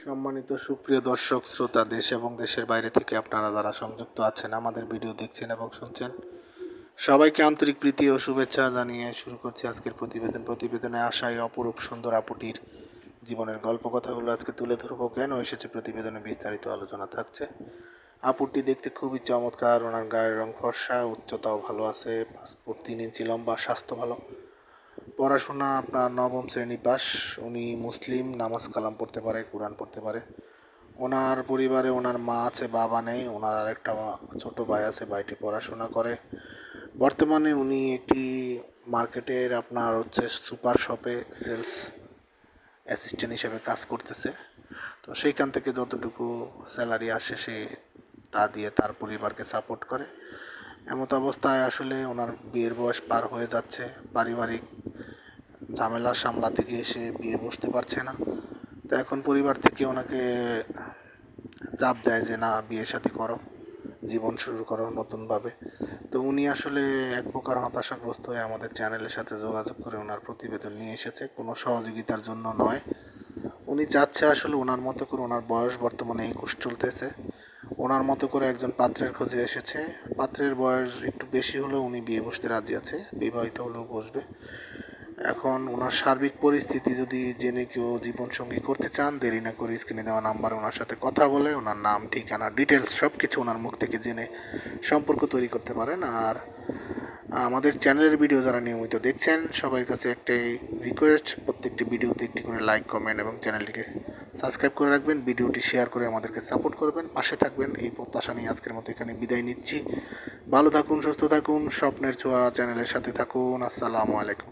সম্মানিত সুপ্রিয় দর্শক শ্রোতা, দেশ এবং দেশের বাইরে থেকে আপনারা যারা সংযুক্ত আছেন আমাদের ভিডিও দেখছেন এবং শুনছেন, সবাইকে আন্তরিক প্রীতি ও শুভেচ্ছা জানিয়ে শুরু করছি আজকের প্রতিবেদনে আসা এই অপরূপ সুন্দর আপুটির জীবনের গল্প কথাগুলো আজকে তুলে ধরবো। কেন এসেছে প্রতিবেদনে বিস্তারিত আলোচনা থাকছে। আপুটি দেখতে খুবই চমৎকার, ওনার গায়ের রং ফর্সা, উচ্চতাও ভালো আছে, পাসপোর্ট 3 ইঞ্চি লম্বা, স্বাস্থ্য ভালো, পড়াশোনা আপনার নবম শ্রেণী পাস। উনি মুসলিম, নামাজ কালাম পড়তে পারে, কোরআন পড়তে পারে। ওনার পরিবারে ওনার মা আছে, বাবা নেই। ওনার আরেকটা ছোট ভাই আছে, ভাইটি পড়াশোনা করে। বর্তমানে উনি একটি মার্কেটের আপনার সুপার শপে সেলস অ্যাসিস্ট্যান্ট হিসেবে কাজ করতেছে। তো সেইখান থেকে যতটুকু স্যালারি আসে সে তা দিয়ে তার পরিবারকে সাপোর্ট করে। এমত অবস্থায় আসলে ওনার বিয়ের বয়স পার হয়ে যাচ্ছে। পারিবারিক ঝামেলা সামলাতে গিয়ে সে বিয়ে বসতে পারছে না। তো এখন পরিবার থেকে ওনাকে চাপ দেয় যে না, বিয়ে শাদী করো, জীবন শুরু করো নতুনভাবে। তো উনি আসলে এক প্রকার হতাশাগ্রস্ত হয়ে আমাদের চ্যানেলের সাথে যোগাযোগ করে ওনার প্রতিবেদন নিয়ে এসেছে, কোনো সহযোগিতার জন্য নয়। উনি চাচ্ছে আসলে ওনার মতো করে, ওনার বয়স বর্তমানে 21 চলতেছে, ওনার মতো করে একজন পাত্রের খোঁজে এসেছে। পাত্রের বয়স একটু বেশি হলেও উনি বিয়ে বসতে রাজি আছে, বিবাহিত হলেও বসবে। এখন ওনার সার্বিক পরিস্থিতি যদি জেনে কেউ জীবনসঙ্গী করতে চান, দেরি না করে স্ক্রিনে দেওয়া নাম্বারে ওনার সাথে কথা বলে ওনার নাম, ঠিকানা, ডিটেলস সব কিছু ওনার মুখ থেকে জেনে সম্পর্ক তৈরি করতে পারেন। আর আমাদের চ্যানেলের ভিডিও যারা নিয়মিত দেখছেন, সবার কাছে একটাই রিকোয়েস্ট, প্রত্যেকটি ভিডিওতে একটি করে লাইক, কমেন্ট এবং চ্যানেলটিকে সাবস্ক্রাইব করে রাখবেন। ভিডিওটি শেয়ার করে আমাদেরকে সাপোর্ট করবেন, পাশে থাকবেন, এই প্রত্যাশা নিয়ে আজকের মতো এখানে বিদায় নিচ্ছি। ভালো থাকুন, সুস্থ থাকুন, স্বপ্নের ছোঁয়া চ্যানেলের সাথে থাকুন। আসসালামু আলাইকুম।